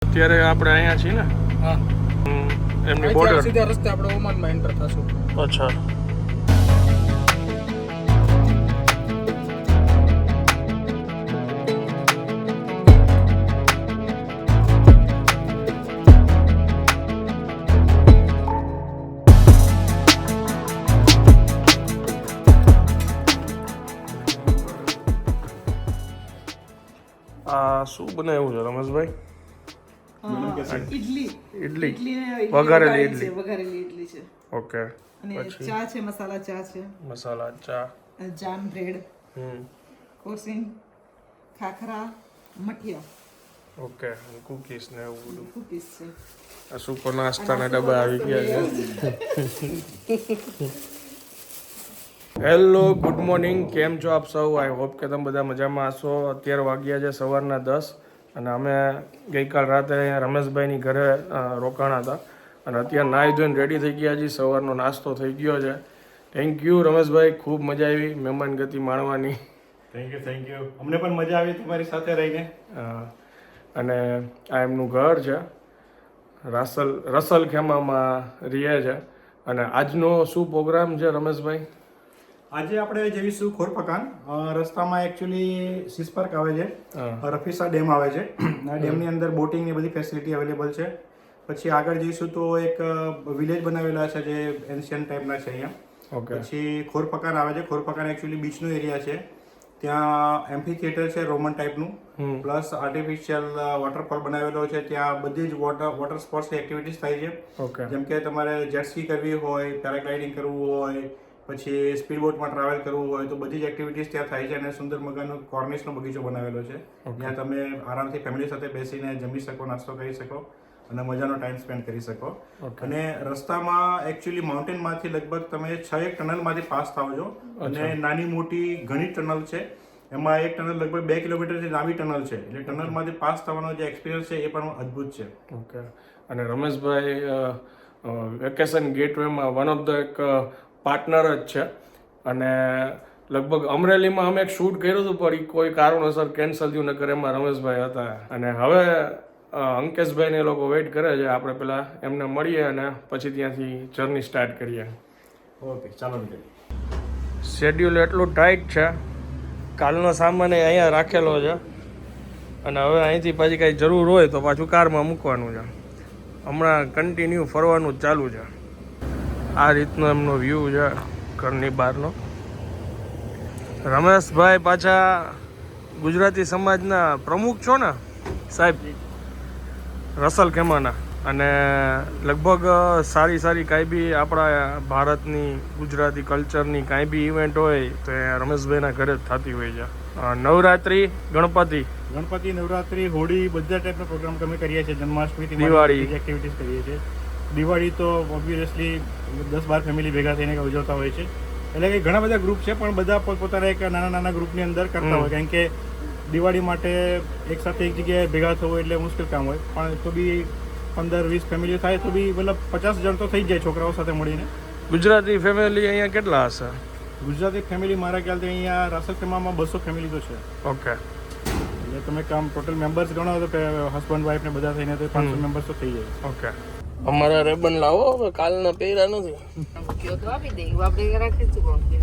અત્યારે આપણે અહીંયા છીએ ને હા એમની બોર્ડર સીધા રસ્તે આપણે ઓમાનમાં એન્ટર થશું. અચ્છા આ શું બનાવ્યું છે રમેશભાઈ? ઇડલી ઇડલી ને વઘારેલી ઇડલી. વઘારેલી ઇડલી છે ઓકે અને ચા છે, મસાલા ચા છે, મસાલા ચા અને જામ બ્રેડ, હમ quashing, khakhra, mathiya, okay cookies ને એવું બધું. કૂકીઝ છે. આ સુકો નાસ્તાના ડબ્બા આવી ગયા છે. હેલો ગુડ મોર્નિંગ, કેમ છો આપ સૌ? આઈ હોપ કે તમે બધા મજામાં હશો. અત્યારે વાગ્યા છે સવારના 10 અને અમે ગઈકાલ રાતે અહીંયા રમેશભાઈની ઘરે રોકાણા હતા અને અત્યારે નાહી ધોઈને રેડી થઈ ગયા છીએ. સવારનો નાસ્તો થઈ ગયો છે. થેન્ક યુ રમેશભાઈ, ખૂબ મજા આવી મહેમાન ગતિ માણવાની. Thank you. અમને પણ મજા આવી તમારી સાથે રહીને. અને આ એમનું ઘર છે, રસલ ખેમામાં રહે છે. અને આજનો શું પ્રોગ્રામ છે રમેશભાઈ? આજે આપણે જઈશું ખોરપકાન. રસ્તામાં એકચ્યુઅલી સીસ પાર્ક આવે છે, રફીસા ડેમ આવે છે. આ ડેમની અંદર બોટિંગની બધી ફેસિલિટી અવેલેબલ છે. પછી આગળ જઈશું તો એક વિલેજ બનાવેલા છે જે એન્શિયન્ટ ટાઈપના છે અહીંયા. ઓકે. પછી ખોરપકાન આવે છે. ખોરપકાન એકચ્યુઅલી બીચનો એરિયા છે. ત્યાં એમ્ફી થિયેટર છે રોમન ટાઈપનું, પ્લસ આર્ટિફિશિયલ વોટરફોલ બનાવેલો છે. ત્યાં બધી જ વોટર સ્પોર્ટ્સની એક્ટિવિટીઝ થાય છે. ઓકે. જેમ કે તમારે જેટ સ્કી કરવી હોય, પેરાગ્લાઇડિંગ કરવું હોય, પછી સ્પીડ બોટમાં ટ્રાવેલ કરવું હોય તો બધી જ એક્ટિવિટીઝ ત્યાં થાય છે. અને સુંદર મજાનો કોર્નિશનો બગીચો બનાવેલો છે. જ્યાં તમે આરામથી ફેમિલી સાથે બેસીને જમી શકો, નાસ્તો કરી શકો અને મજાનો ટાઈમ સ્પેન્ડ કરી શકો. અને રસ્તામાં એકચ્યુઅલી માઉન્ટેનમાંથી લગભગ તમે 6 ટનલમાંથી પાસ થાવ છો. અને નાની મોટી ઘણી ટનલ છે. એમાં એક ટનલ લગભગ 2 કિલોમીટરથી લાંબી ટનલ છે. એટલે ટનલમાંથી પાસ થવાનો જે એક્સપિરિયન્સ છે એ પણ અદ્ભુત છે. ઓકે. અને રમેશભાઈ વેકેશન ગેટવેમાં વન ઓફ ધ એક પાર્ટનર જ છે. અને લગભગ અમરેલીમાં અમે એક શૂટ કર્યું હતું પણ કોઈ કારણોસર કેન્સલ થયું, નકર એમાં રમેશભાઈ હતા. અને હવે અંકેશભાઈને એ લોકો વેઇટ કરે છે. આપણે પેલા એમને મળીએ અને પછી ત્યાંથી જર્ની સ્ટાર્ટ કરીએ. ઓકે, ચાલો નીકળીએ. શેડ્યુલ એટલું ટાઈટ છે, કાલનો સામાન અહીંયા રાખેલો છે અને હવે અહીંથી પાછી કાંઈ જરૂર હોય તો પાછું કારમાં મૂકવાનું છે. હમણાં કન્ટિન્યુ ફરવાનું જ ચાલુ છે. આ રીતનો એમનો વ્યૂ છે ઘરની બહારનો. રમેશભાઈ પાછા ગુજરાતી સમાજના પ્રમુખ છો ને સાહેબ, રસલ ખેમાના. અને લગભગ સારી કાંઈ બી આપણા ભારતની ગુજરાતી કલ્ચરની કાંઈ બી ઇવેન્ટ હોય તો એ રમેશભાઈના ઘરે જ થતી હોય છે. નવરાત્રિ, ગણપતિ, નવરાત્રી, હોળી બધા ટાઈપના પ્રોગ્રામ અમે કરીએ છીએ. જન્માષ્ટમી, દિવાળી એક્ટિવિટીઝ કરીએ છીએ. દિવાળી તો ઓબ્વિયસલી 10-12 ફેમિલી ભેગા થઈને ઉજવતા હોય છે. એટલે કે ઘણા બધા ગ્રુપ છે પણ બધા પોતપોતાના એક નાના ગ્રુપની અંદર કરતા હોય. કારણ કે દિવાળી માટે એક સાથે એક જગ્યાએ ભેગા થવું એટલે મુશ્કેલ કામ હોય. પણ તો બી 15-20 ફેમિલીઓ થાય તો બી મતલબ 50 જણ તો થઈ જાય છોકરાઓ સાથે મળીને. ગુજરાતી ફેમિલી અહીંયા કેટલા હશે? ગુજરાતી ફેમિલી મારા ખ્યાલથી અહીંયા રાસલ ખેમામાં 200 ફેમિલી તો છે. ઓકે. એટલે તમે કામ ટોટલ મેમ્બર્સ ગણો તો હસબન્ડ વાઈફ ને બધા થઈને તો 500 મેમ્બર્સ તો થઈ જાય. ઓકે. અમારા રેબન લાવો, હવે કાલના પહેર્યા નથી. કયો તો આપી દે, આપણે રાખીશું કોણ કે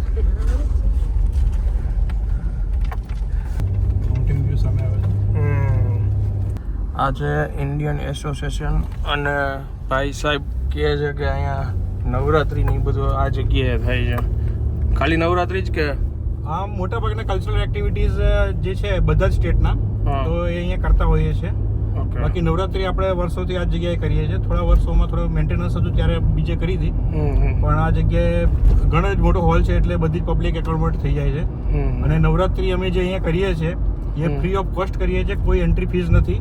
માઉન્ટેન વ્યૂ સામે આવે છે. આ છે ઇન્ડિયન એસોસિએશન અને ભાઈ સાહેબ કહે છે કે અહીંયા નવરાત્રિની બધું આ જગ્યાએ થાય છે. ખાલી નવરાત્રિ જ કે આ મોટા ભાગના કલ્ચરલ એક્ટિવિટીઝ જે છે બધા જ સ્ટેટના તો એ અહીંયા કરતા હોઈએ છીએ. બાકી નવરાત્રી આપણે વર્ષોથી આ જગ્યાએ કરીએ છીએ. થોડા વર્ષોમાં થોડું મેન્ટેનન્સ હતું ત્યારે બીજે કરી હતી, પણ આ જગ્યાએ ઘણો જ મોટો હોલ છે એટલે બધી જ પબ્લિક એકોમોડેટ થઈ જાય છે. અને નવરાત્રી અમે જે અહીંયા કરીએ છીએ એ ફ્રી ઓફ કોસ્ટ કરીએ છીએ, કોઈ એન્ટ્રી ફીસ નથી.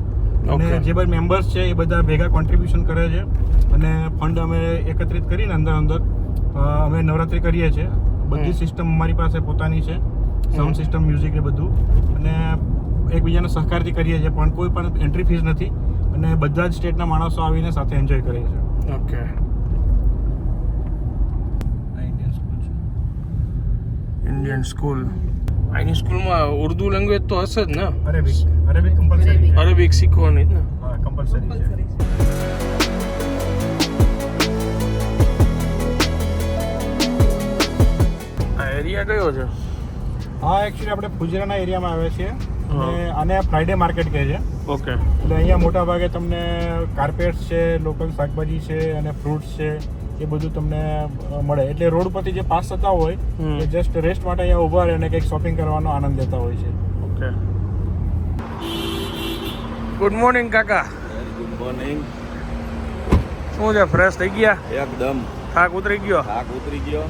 અને જે બધા મેમ્બર્સ છે એ બધા ભેગા કોન્ટ્રીબ્યુશન કરે છે અને ફંડ અમે એકત્રિત કરીને અંદર અમે નવરાત્રી કરીએ છીએ. બધી સિસ્ટમ અમારી પાસે પોતાની છે, સાઉન્ડ સિસ્ટમ, મ્યુઝિક ને બધું. અને એકબીજાના સહકારથી કરીએ છીએ, પણ કોઈ પણ એન્ટ્રી ફીસ નથી અને બધા જ સ્ટેટના માણસો આવીને સાથે એન્જોય કરે છે. ઓકે. Indian school. આની સ્કૂલમાં ઉર્દુ લેંગ્વેજ તો હશે જ ને? Arabic compulsory. અરેબિક શીખવાની જ ને? હા, કમ્પલસરી છે. આ એરિયા કયો છે? હા, એકચ્યુઅલી આપણે ફુજેરાના એરિયામાં આવે છે અને આને ફ્રાઈડે માર્કેટ કહે છે. ઓકે. એટલે અહીંયા મોટા ભાગે તમને કાર્પેટ્સ છે, લોકલ શાકભાજી છે અને ફ્રૂટ્સ છે એ બધું તમને મળે. એટલે રોડ પરથી જે પાસ થતા હોય એ જસ્ટ રેસ્ટ માટે અહીંયા ઊભા રહે અને કંઈક શોપિંગ કરવાનો આનંદ લેતા હોય છે. ઓકે. ગુડ મોર્નિંગ કાકા. Good morning. શું છે, ફ્રેશ થઈ ગયા? એકદમ થાક ઉતરી ગયો? થાક ઉતરી ગયો.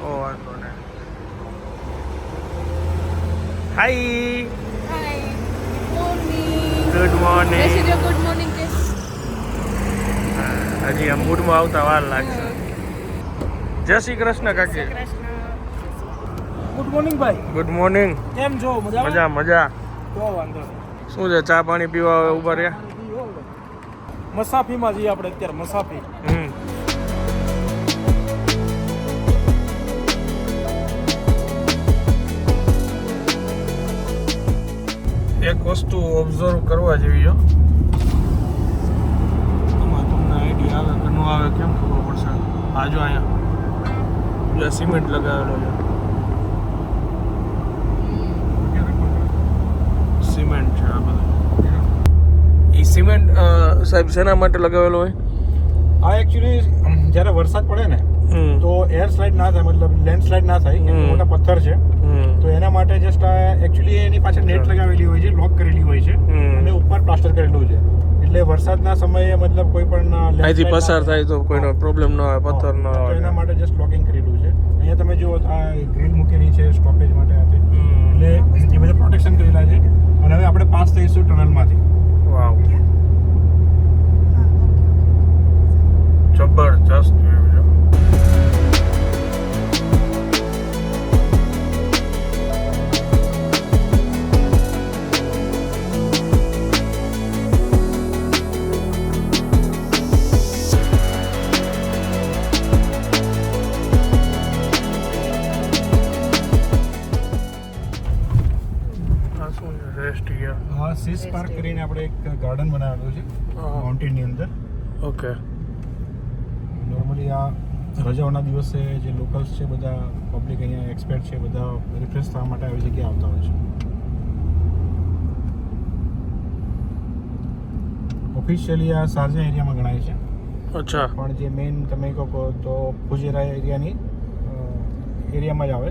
ઓ વાંધો નહીં. Hi. Good morning. Good morning કે હજી આ મૂડમાં આવતા વાર લાગશે. જય શ્રી કૃષ્ણ કાકી. ગુડ મોર્નિંગ ભાઈ. Good morning. કેમ છો? મજા મજા. તો વાંધો નહીં. શું છે, ચા પાણી પીવા હવે ઉભા રહ્યા? મસાફીમાં જઈએ આપણે અત્યારે. મસાફી એક વસ્તુ ઓબ્ઝર્વ કરવા જેવી છે. આમાં તમને આઈડિયા આવે કે ન આવે કેમ ખબર પડશે? આ જો અહીંયા સિમેન્ટ લગાવેલો છે. સિમેન્ટ છે આ બધું. એ સિમેન્ટ સાહેબ શેના માટે લગાવેલો હોય? આ એકચ્યુઅલી જ્યારે વરસાદ પડે ને તો એર સ્લાઇડ ના થાય, મતલબ લેન્ડ સ્લાઇડ ના થાય. કેમ કે મોટા પથ્થર છે તો એના માટે જસ્ટ એકચ્યુઅલી એની પાછળ નેટ લગાવેલી હોય છે, લોક કરેલી હોય છે અને ઉપર પ્લાસ્ટર કરેલું છે. એટલે વરસાદના સમયે મતલબ કોઈ પણ અહીંથી પસાર થાય તો કોઈનો પ્રોબ્લેમ ન આવે, પથ્થર ન તો આવે. એના માટે જસ્ટ લોકિંગ કરેલું છે. અહીંયા તમે જુઓ આ ગ્રીલ મૂકેલી છે સ્ટોપેજ માટે આ તે. એટલે એ બધા પ્રોટેક્શન કરેલા છે. અને હવે આપણે પાસ થઈશું ટનલમાંથી. વાવ, જબરજસ્ત વ્યૂ છે. હા, સીસ પાર્ક કરીને આપણે એક ગાર્ડન બનાવેલું છે માઉન્ટેનની અંદર. ઓકે. નોર્મલી આ રજાઓના દિવસે જે લોકલ્સ છે બધા પબ્લિક અહીંયા એક્સપર્ટ છે બધા રિફ્રેશ થવા માટે આવી જગ્યાએ આવતા હોય છે. ઓફિશિયલી આ શારજા એરિયામાં ગણાય છે. અચ્છા. પણ જે મેઇન તમે કહો તો ફુજેરા એરિયાની એરિયામાં જ આવે.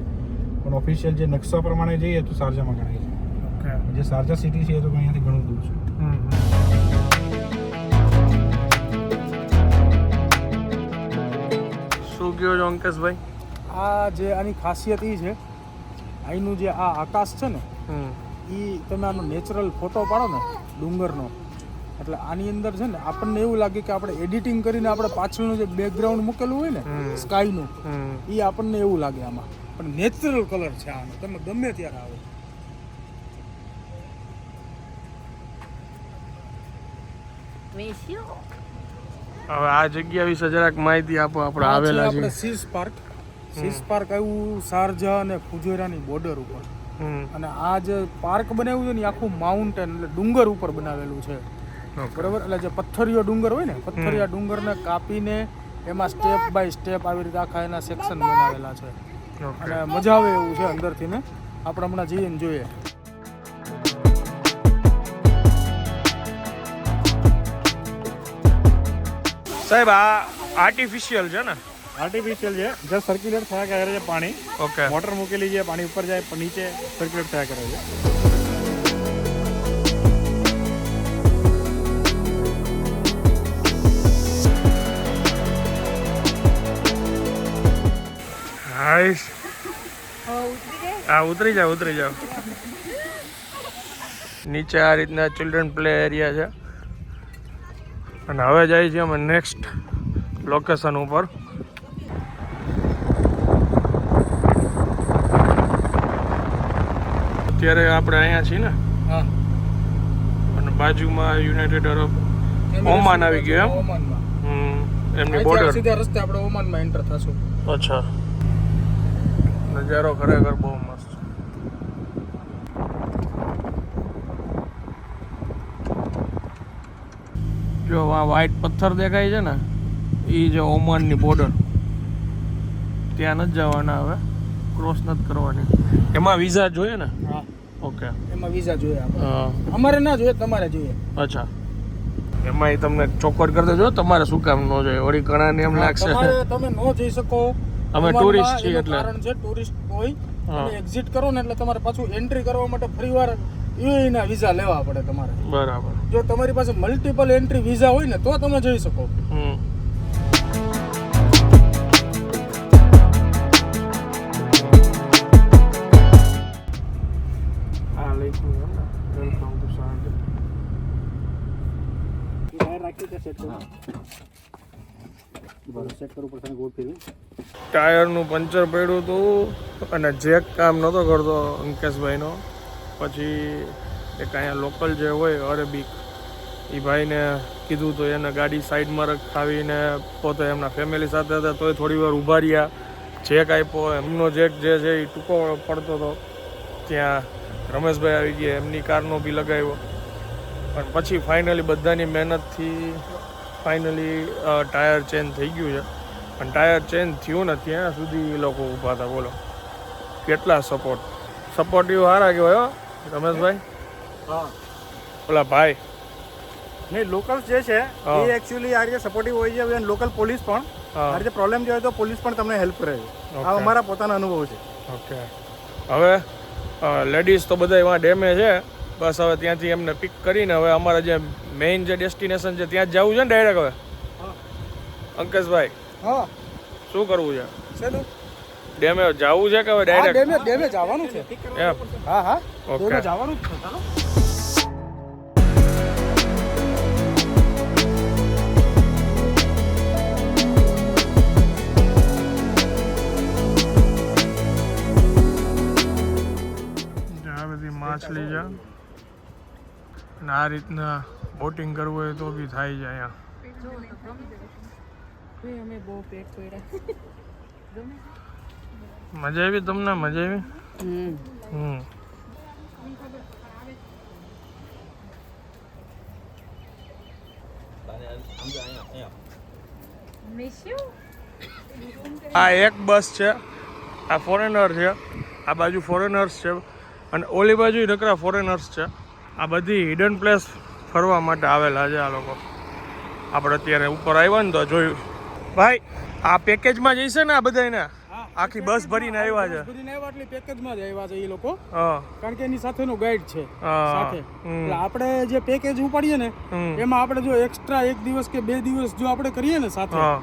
પણ ઓફિશિયલ જે નકશા પ્રમાણે જઈએ તો શારજામાં ગણાય છે. જે શારજા સિટી છે એ તો અહીંયાથી ઘણું દૂર છે. શું કહો છો અંકેશભાઈ? આ જે આની ખાસિયત એ છે, અહીંનું જે આ આકાશ છે ને એ તમે આનો નેચરલ ફોટો પાડો ને ડુંગરનો, એટલે આની અંદર છે ને આપણને એવું લાગે કે આપણે એડિટિંગ કરીને આપણે પાછળનું જે બેકગ્રાઉન્ડ મૂકેલું હોય ને સ્કાયનું એ આપણને એવું લાગે આમાં. પણ નેચરલ કલર છે આનો, તમે ગમે ત્યારે આવો. હવે આ જગ્યા વિશે જરાક માહિતી આપો. આપણે આવેલા આપણે છીએ સીસ પાર્ક. સીસ પાર્ક આવ્યું શારજા અને ફુજેરાની બોર્ડર ઉપર. અને આ જે પાર્ક બનાવ્યું છે ને એ આખું માઉન્ટેન એટલે ડુંગર ઉપર બનાવેલું છે. બરાબર. એટલે જે પથ્થરિયો ડુંગર હોય ને, પથ્થરિયા ડુંગરને કાપીને એમાં સ્ટેપ બાય સ્ટેપ આવી રીતે આખા એના સેક્શન બનાવેલા છે. અને મજા આવે એવું છે અંદરથી ને. આપણે હમણાં જઈએ ને જોઈએ. સાહેબ આ આર્ટિફિશિયલ છે ને? આર્ટિફિશિયલ છે, જસ્ટ સર્ક્યુલેટ થયા કરે છે પાણી. ઓકે. મોટર મૂકેલી છે, પાણી ઉપર જાય પણ નીચે સર્ક્યુલેટ થયા કરે છે. હાઈશ. હા, ઉતરી જાઓ. નીચે આ રીતના ચિલ્ડ્રન પ્લે એરિયા છે. અને હવે જાય છે અમે નેક્સ્ટ લોકેશન ઉપર. અત્યારે આપણે અહીંયા છીએ ને, હા. અને બાજુમાં યુનાઇટેડ અરબ ઓમાન આવી ગયો. ઓમાનમાં. એમની બોર્ડર. સીધા રસ્તે આપણે ઓમાનમાં એન્ટર થશું. અચ્છા. નજારો ખરેખર બહુ મસ્ત છે. જો આ વ્હાઈટ પથ્થર દેખાય છે ને એ જે ઓમાનની બોર્ડર ત્યાં નથી જવાના હવે, ક્રોસ નથી કરવાની. એમાં વિઝા જોઈએ ને? હા, ઓકે. એમાં વિઝા જોઈએ આપણે. હા, અમારે ના જોઈએ, તમારે જોઈએ. અચ્છા. એમાં તમને ચોખવટ કરતા જો તમારે શું કામ ન જોઈએ, વળી ઘણાને એમ લાગશે તમારે તમે નો જઈ શકો. અમે ટુરિસ્ટ છીએ એટલે. કારણ છે ટુરિસ્ટ હોય હા. તમે એક્ઝિટ કરો ને એટલે તમારે પાછું એન્ટ્રી કરવા માટે ફરીવાર યુએઈ ના વિઝા લેવા પડે તમારે. બરાબર. જો તમારી પાસે મલ્ટિપલ એન્ટ્રી વિઝા હોય ને તો તમે જઈ શકો. હમ. આ લખ્યું છે ને, વેલકમ ટુ શારજા. ટાયરનું પંચર પડ્યું હતું અને જેક કામ નહોતો કરતો અંકેશભાઈનો. પછી એક અહીંયા લોકલ જે હોય અરેબિક એ ભાઈને કીધું તો એને ગાડી સાઈડમાં રખાવીને પોતે એમના ફેમિલી સાથે હતા તોય થોડી વાર ઊભા રહ્યા. જેક આપ્યો, એમનો જેક જે છે એ ટૂંકો પડતો હતો. ત્યાં રમેશભાઈ આવી ગયા, એમની કારનો બી લગાવ્યો. પણ પછી ફાઇનલી બધાની મહેનતથી ફાઇનલી ટાયર ચેન્જ થઈ ગયું છે. પણ ટાયર ચેન્જ થયું ને ત્યાં સુધી એ લોકો ઊભા હતા. બોલો કેટલા સપોર્ટિવ સારા કહેવાય હો રમેશભાઈ. હા, ઓલા ભાઈ નહીં લોકલ્સ જે છે હા. એ એકચ્યુઅલી આ રીતે સપોર્ટિવ હોય છે. અને લોકલ પોલીસ પણ હા. આ રીતે પ્રોબ્લેમ જે હોય તો પોલીસ પણ તમને હેલ્પ કરે છે. આ Okay. અમારા પોતાના અનુભવ છે. ઓકે. હવે લેડીઝ તો બધા એમાં ડેમે છે. બસ હવે ત્યાંથી એમને પિક કરીને હવે અમારે જે મેઇન જે ડેસ્ટિનેશન છે ત્યાં જ જવું છે ને ડાયરેક્ટ હવે. અંકેશભાઈ હા, શું કરવું છે? શેનું? ડેમે જવું છે કે હવે હા, ડાયરેક્ટ? ડેમે જવાનું છે. એમ. હા હા, ઓકે. ડેમે જવાનું જ છે. ચાલો. આ બધી માછલી છે અને આ રીતના બોટિંગ કરવું હોય તો બી થાય છે અહીંયા. મજા આવી તમને? મજા આવી? હમ. આ એક બસ છે, આ ફોરેનર છે, આ બાજુ ફોરેનર્સ છે અને ઓલી બાજુ નકરા ફોરેનર્સ છે. આ બધી હિડન પ્લેસ ફરવા માટે આવેલા છે આ લોકો. આપણે અત્યારે ઉપર આવ્યા ને તો જોયું. ભાઈ આ પેકેજમાં જઈશે ને આ બધાને? આખી બસ ભરીને આવ્યા છે. ભરીને આવ્યા એટલે પેકેજમાં જ આવ્યા છે એ લોકો. હા કારણ કે એની સાથેનો ગાઈડ છે હા. સાથે. હમ. એટલે આપણે જે પેકેજ ઉપાડીએ ને હમ. એમાં આપણે જો એક્સ્ટ્રા 1 દિવસ કે 2 દિવસ જો આપણે કરીએ ને સાથે હા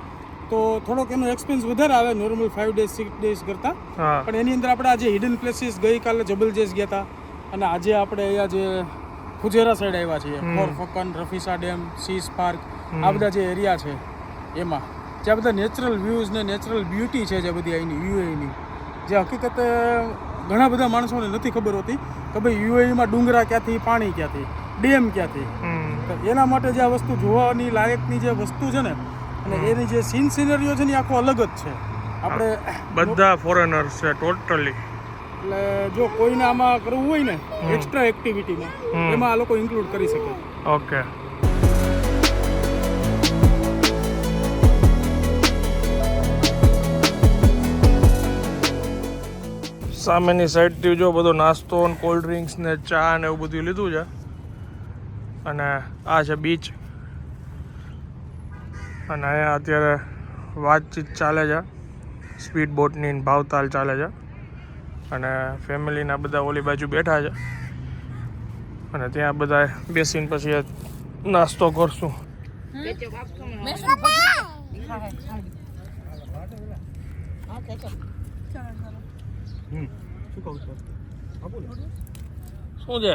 તો થોડોક એનો એક્સપેન્સ વધારે આવે નોર્મલ 5 ડેઝ 6 ડેઝ કરતા. હા પણ એની અંદર આપણે આજે હિડન પ્લેસીસ ગઈકાલે જબલજેસ ગયા હતા અને આજે આપણે અહીંયા જે ફુજેરા સાઈડ આવ્યા છીએ, ફોર ફકન, રફીસા ડેમ, સીસ પાર્ક, આ બધા જે એરિયા છે એમાં જે બધા નેચરલ વ્યૂઝ ને નેચરલ બ્યુટી છે જે બધી અહીંની યુએઈની, જે હકીકતે ઘણા બધા માણસોને નથી ખબર હોતી કે ભાઈ યુએઈમાં ડુંગરા ક્યાંથી, પાણી ક્યાંથી, ડેમ ક્યાંથી. હમ. તો એના માટે જે આ વસ્તુ જોવાની લાયકની જે વસ્તુ છે ને અને એની જે સીન સિનરીઓ છે ને એ આખો અલગ જ છે. આપણે બધા ફોરેનર્સ છે ટોટલી. એટલે જો કોઈને આમાં કરવું હોય ને એક્સ્ટ્રા એક્ટિવિટીમાં એમાં આ લોકો ઇન્ક્લુડ કરી શકે. ઓકે. સામેની સાઈડથી જો બધો નાસ્તો ને કોલ્ડ ડ્રિંક્સ ને ચા ને એવું બધું લીધું છે અને આ છે બીચ. અને અહીંયા અત્યારે વાતચીત ચાલે છે, સ્પીડ બોટની ભાવતાલ ચાલે છે અને ફેમિલીના બધા ઓલી બાજુ બેઠા છે અને ત્યાં બધા બેસીને પછી નાસ્તો કરશું. શું છે?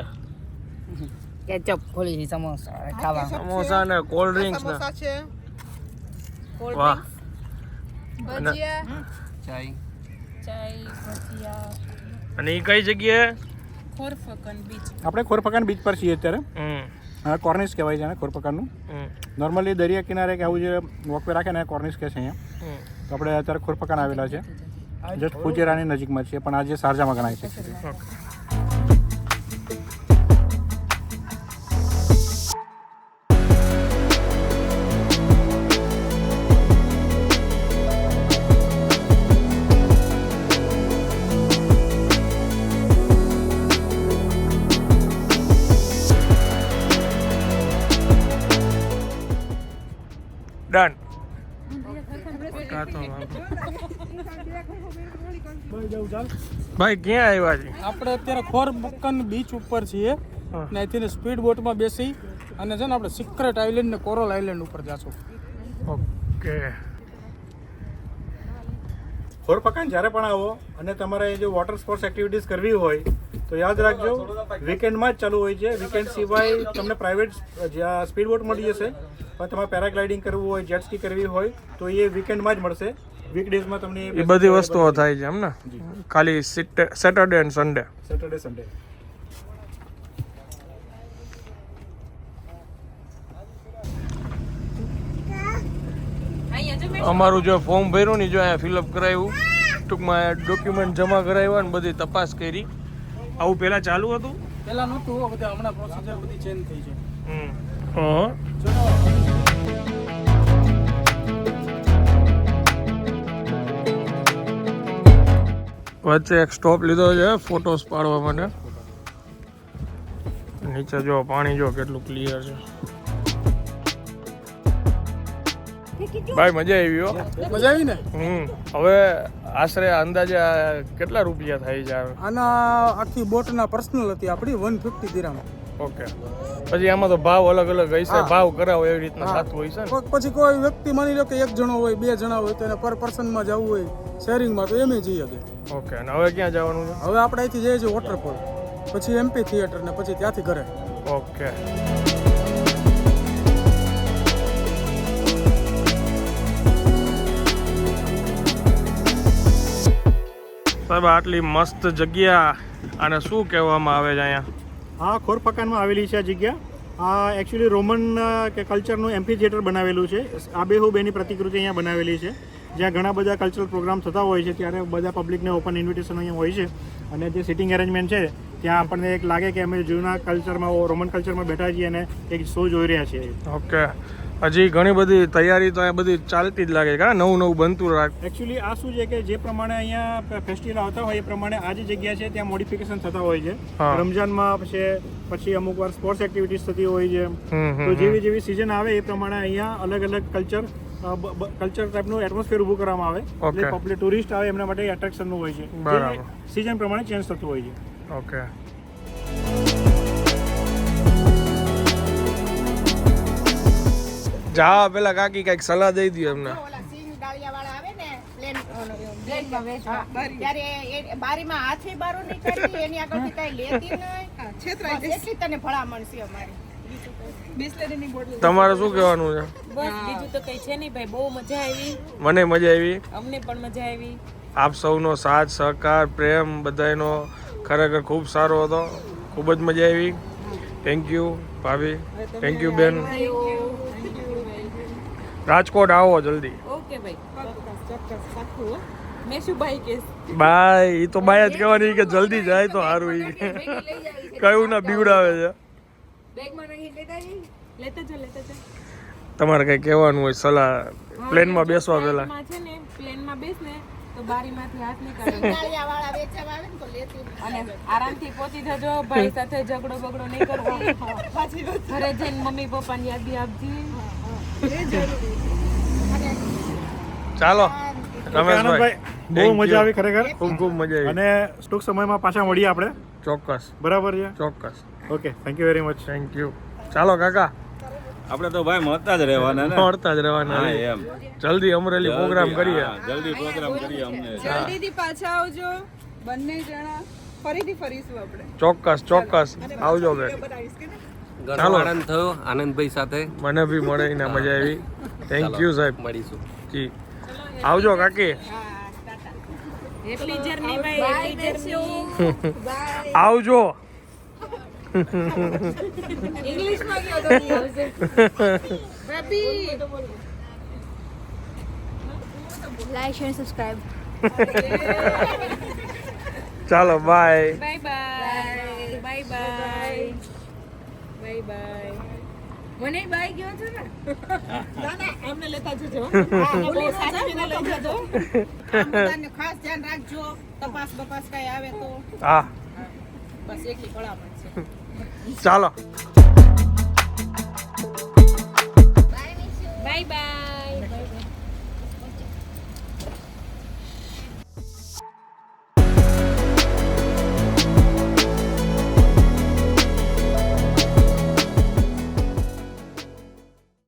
કેચઅપ ખોલી સમોસા ખાવા. સમોસા ને કોલ્ડ ડ્રિંક્સ ને છે. વાહ. અને અને એ કઈ જગ્યાએ? આપણે ખોરફકાન બીચ પર છીએ અત્યારે. હમ હા, કોર્નિશ કહેવાય છે આને, ખોરફકાનનું. હમ નોર્મલી દરિયા કિનારે કે આવું જે વોકવે રાખે ને કોર્નિશ કહે છે અહીંયા. હમ. તો આપણે અત્યારે ખોરફકાન આવેલા છે, જસ્ટ ફુજેરાની નજીકમાં છીએ, પણ આજે શારજામાં ગણાય છે. ઓકે. ડન. ભાઈ ક્યાં આવ્યા છે? આપણે અત્યારે ખોરબક્કન બીચ ઉપર છીએ ને અહીંથી સ્પીડ બોટમાં બેસી અને છે ને આપણે સિક્રેટ આઇલેન્ડ ને કોરલ આઇલેન્ડ ઉપર જાશું. ઓકે. ખોરપકાન જ્યારે પણ આવો અને તમારે જો વોટર સ્પોર્ટ્સ એક્ટિવિટીઝ કરવી હોય તો યાદ રાખજો વીકેન્ડમાં જ ચાલુ હોય છે. વીકેન્ડ સિવાય તમને પ્રાઇવેટ જ્યાં સ્પીડ બોટ મળી જશે, પણ તમારે પેરાગ્લાઇડિંગ કરવું હોય, જેટ સ્કી કરવી હોય તો એ વીકેન્ડમાં જ મળશે. વીકડેઝમાં તમને એ બધી વસ્તુઓ થાય છે એમ ને? ખાલી Saturday and Sunday. Saturday Sunday. અમારું જો ફોર્મ ભર્યું ને જો અહીંયા ફિલઅપ કરાવ્યું, ટૂંકમાં ડોક્યુમેન્ટ જમા કરાવ્યા ને બધી તપાસ કરી. આવું પહેલા ચાલુ હતું? પહેલા નહોતું, બધા હમણાં પ્રોસિજર બધી ચેન્જ થઈ છે. હા. વચ્ચે એક સ્ટોપ લીધો છે ફોટોસ પાડવા માટે. નીચે જો પાણી જો કેટલું ક્લિયર છે. ભાઈ મજા આવી હો. મજા આવી ને? હવે આશરે અંદાજે કેટલા રૂપિયા થાય છે? આના આખી બોટના પર્સનલ હતી આપણી 150 દિરહમ. ઓકે. પછી આમાં તો ભાવ અલગ અલગ હશે, ભાવ કરાવો એવી રીતના થતું હોય છે ને? પછી કોઈ વ્યક્તિ માની લો કે એક જણો હોય, બે જણા હોય તો એને પર પર્સનમાં જવું હોય શેરિંગમાં તો એમ જઈ શકે. ઓકે. અને હવે ક્યાં જવાનું છે? હવે આપણે અહીંથી જઈએ છીએ વોટરફોલ, પછી એમપી થિયેટર ને પછી ત્યાંથી ઘરે. ઓકે. સાહેબ આટલી મસ્ત જગ્યા, આને શું કહેવામાં આવે છે અહીંયા? આ ખોરપકાનમાં આવેલી છે આ જગ્યા. આ એકચ્યુઅલી રોમન કે કલ્ચરનું એમ્ફી થિયેટર બનાવેલું છે. આબેહૂબ એની પ્રતિકૃતિ અહીંયા બનાવેલી છે, જ્યાં ઘણા બધા કલ્ચરલ પ્રોગ્રામ થતા હોય છે. ત્યારે બધા પબ્લિકને ઓપન ઇન્વિટેશન અહીંયા હોય છે. અને જે સિટિંગ એરેન્જમેન્ટ છે ત્યાં આપણને એક લાગે કે અમે જૂના કલ્ચરમાં, રોમન કલ્ચરમાં બેઠા છીએ અને એક શો જોઈ રહ્યા છીએ. ઓકે. હજી ઘણી બધી તૈયારી તો અહીંયા બધી ચાલતી જ લાગે કે નવું નવું બનતું રાખ. એકચ્યુઅલી આ શું છે કે જે પ્રમાણે અહીંયા ફેસ્ટિવલ આવતા હોય એ પ્રમાણે આ જે જગ્યા છે ત્યાં મોડિફિકેશન થતા હોય છે. રમજાનમાં પછી અમુક વાર સ્પોર્ટ્સ એક્ટિવિટીઝ થતી હોય છે. તો જેવી જેવી સિઝન આવે એ પ્રમાણે અહીંયા અલગ અલગ કલ્ચર ટાઈપનું એટમોસ્ફિયર ઊભું કરવામાં આવે. એટલે પબ્લિક ટુરિસ્ટ આવે એમના માટે એટ્રેક્શનનું હોય છે. સિઝન પ્રમાણે ચેન્જ થતું હોય છે. ઓકે. જા પેલા કાકી કઈક સલાહ દઈ દો એમને. ત્યારે બારીમાં હાથે બારો નહીં કરવી, એની આગળથી કઈ લેતી નહીં. એટલી તને ભલામણ છે અમારી. તમારે શું કહેવાનું છે? બસ બીજું તો કઈ છે નહીં ભાઈ, બહુ મજા આવી. મને મજા આવી, અમને પણ મજા આવી. આપ સૌનો સાથ સહકાર પ્રેમ બધાનો ખરેખર ખૂબ સારો હતો, ખૂબ જ મજા આવી. થેન્ક યુ ભાભી, થેન્ક યુ બેન. રાજકોટ આવો જલ્દી. ઓકે ભાઈ, ચોક્કસ પાક્કું. મેં શું ભાઈ કેસ બાય. એ તો બાય જ કહેવાની કે જલ્દી જાય તો સારું. એ કયું ના બીવડાવે છે. લેતા જો. તમારે કઈ કહેવાનું હોય સલાહ પ્લેનમાં બેસવા પહેલા? છે ને પ્લેનમાં બેસ ને તો બારીમાંથી હાથ નીકાળો ડાળિયાવાળા વેચવા આવે ને તો લેતી નહીં. અને આરામથી પહોંચી જજો. ભાઈ સાથે ઝઘડો બગડો નહીં કરવો. ઘરે જઈને મમ્મી પપ્પાની યાદી આપજી. ચાલો રમેશભાઈ, બહુ મજા આવી ખરેખર. ખૂબ ખૂબ મજા આવી. અને ટૂંક સમયમાં પાછા મળીએ આપણે. ચોક્કસ. બરાબર છે? ચોક્કસ. Okay, thank you very much. Thank you. ચાલો કાકા, આપણે તો ભાઈ મળતા જ રહેવાના ને. મળતા જ રહેવાના. હા, એમ. જલ્દી અમરેલી પ્રોગ્રામ કરીએ. હા, જલ્દી પ્રોગ્રામ કરીએ અમને. જલ્દીથી પાછા આવજો બંને જણા, ફરીથી ફરીશું આપણે. ચોક્કસ ચોક્કસ આવજો બેન. ચાલો, આનંદ થયો આનંદભાઈ સાથે. મને બી મળીને મજા આવી. થેન્ક યુ સાહેબ. મળીશું. જી આવજો કાકી. એટલી જર્ની ભાઈ, એટલી જર્ની. આવજો. ઇંગ્લિશમાં કયો તો બેબી. Like share subscribe. ચાલો bye. Bye bye. Bye bye. Bye bye. મને બાય ગયો છે ને. ના ના, અમને લેતા જજો. બહુ સાચવીને લઈ જજો. બધાને ખાસ ધ્યાન રાખજો. તપાસ બપાસ કઈ આવે તો હા બસ એટલી ભલામણ છે. ચાલો.